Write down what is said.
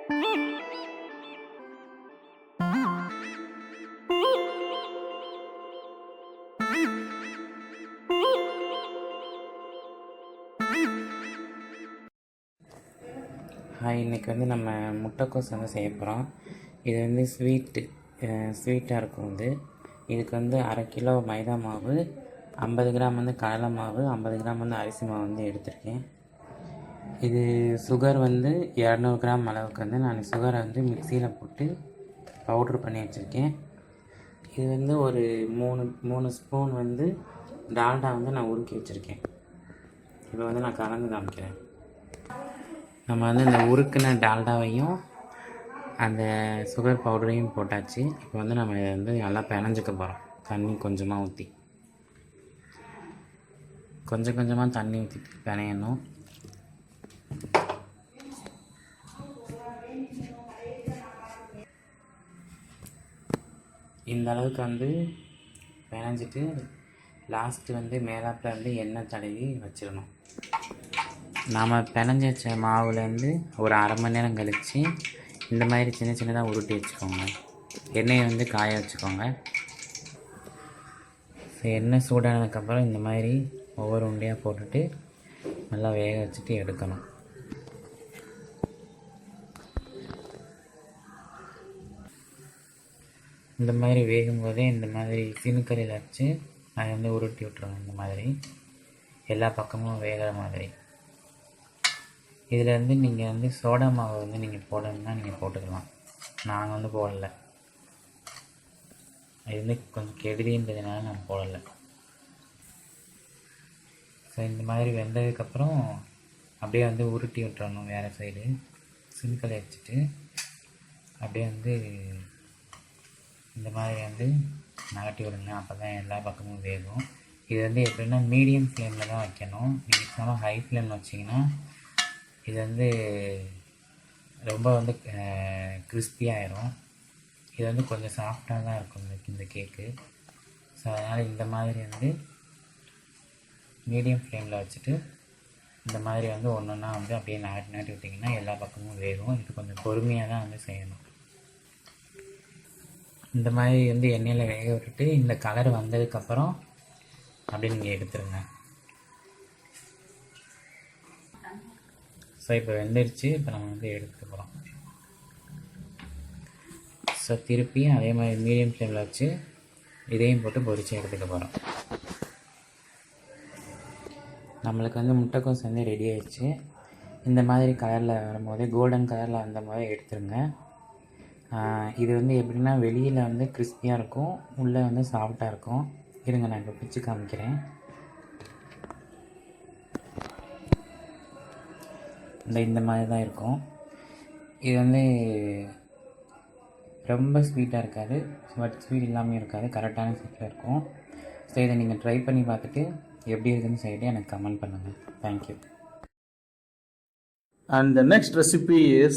இன்றைக்கி வந்து நம்ம முட்டைக்கோஸ் வந்து செய்ய போகிறோம். இது வந்து ஸ்வீட்டாக இருக்கும். இதுக்கு வந்து 1/2 கிலோ மைதா மாவு, 50 கிராம் வந்து கடலை மாவு, 50 கிராம் வந்து அரிசி மாவு வந்து எடுத்திருக்கேன். இது சுகர் வந்து 200 கிராம் அளவுக்கு வந்து நான் சுகரை வந்து மிக்சியில் போட்டு பவுட்ரு பண்ணி வச்சுருக்கேன். இது வந்து ஒரு 3 ஸ்பூன் வந்து டால்டா வந்து நான் உருக்கி வச்சுருக்கேன். இப்போ வந்து நான் கலந்து காமிக்கிறேன். நம்ம வந்து இந்த உருக்கின டால்டாவையும் அந்த சுகர் பவுடரையும் போட்டாச்சு. இப்போ வந்து நம்ம இதை வந்து நல்லா பிணைஞ்சிக்க போகிறோம். தண்ணி கொஞ்சமாக ஊற்றி கொஞ்சமாக தண்ணி ஊற்றிட்டு பிணையணும். இந்த அளவுக்கு வந்து பிணைஞ்சிட்டு லாஸ்ட்டு வந்து மேலாப்பில் வந்து எண்ணெய் தடவி வச்சிடணும். நாம் பிணைஞ்சி வச்ச மாவுலேருந்து ஒரு 1/2 மணி நேரம் கழித்து இந்த மாதிரி சின்னதாக உருட்டி வச்சுக்கோங்க. எண்ணெயை வந்து காய வச்சுக்கோங்க. எண்ணெய் சூடானதுக்கப்புறம் இந்த மாதிரி ஒவ்வொரு உருண்டையாக போட்டுட்டு நல்லா வேக வச்சுட்டு எடுக்கணும். இந்த மாதிரி வேகும்போதே இந்த மாதிரி சினுக்கரையில் வச்சு அதை வந்து உருட்டி விட்டுருவோம். இந்த மாதிரி எல்லா பக்கமும் வேகிற மாதிரி. இதில் வந்து நீங்கள் வந்து சோடா மாவு வந்து நீங்கள் போடணுன்னா நீங்கள் போட்டுக்கலாம். நாங்கள் வந்து போடலை. இது வந்து கொஞ்சம் கெடுதின்றதுனால நான் போடலை. ஸோ இந்த மாதிரி வெந்ததுக்கப்புறம் அப்படியே வந்து உருட்டி விட்டுறணும். வேறு சைடு சின்கலை வச்சுட்டு அப்படியே வந்து இந்த மாதிரி வந்து நகட்டி விடுங்க. அப்போ தான் எல்லா பக்கமும் வேகும். இது வந்து எப்படின்னா மீடியம் ஃப்ளேமில் தான் வைக்கணும். நீங்கள் சும்மா ஹை ஃப்ளேமில் வச்சிங்கன்னா இது வந்து ரொம்ப வந்து கிறிஸ்பியாகிடும். இது வந்து கொஞ்சம் சாஃப்டாக தான் இருக்கும் இந்த கேக்கு. ஸோ அதனால் இந்த மாதிரி வந்து மீடியம் ஃப்ளேமில் வச்சுட்டு இந்த மாதிரி வந்து ஒன்றா வந்து அப்படியே நாட்டி விட்டிங்கன்னா எல்லா பக்கமும் வேகும். இது கொஞ்சம் பொறுமையாக தான் வந்து செய்யணும். இந்த மாதிரி வந்து எண்ணெயில் வேக விட்டுட்டு இந்த கலர் வந்ததுக்கப்புறம் அப்படியே நீங்கள் எடுத்துருங்க. ஸோ இப்போ வெந்துடுச்சு. இப்போ நம்ம வந்து எடுத்துக்க போகிறோம். ஸோ திருப்பி அதே மாதிரி மீடியம் ஃப்ளேமில் வச்சு இதையும் போட்டு பொரித்து எடுத்துக்க போகிறோம். நம்மளுக்கு வந்து முட்டைக்கோஸ் வந்து ரெடி ஆகிடுச்சு. இந்த மாதிரி கலரில் வரும்போது கோல்டன் கலரில் அந்த மாதிரி எடுத்துருங்க. இது வந்து எப்படின்னா வெளியில் வந்து கிறிஸ்பியாக இருக்கும், உள்ளே வந்து சாஃப்டாக இருக்கும். இருங்க நான் இப்போ பிச்சு காமிக்கிறேன். இந்த மாதிரி தான் இருக்கும். இது வந்து ரொம்ப ஸ்வீட்டாக இருக்காது, பட் ஸ்வீட் இல்லாமல் இருக்காது, கரெக்டான ஸ்வீட்டில் இருக்கும். ஸோ இதை நீங்கள் ட்ரை பண்ணி பார்த்துட்டு எப்படி இருக்குன்னு சொல்லிட்டு எனக்கு கமெண்ட் பண்ணுங்கள். Thank you. And the next recipe is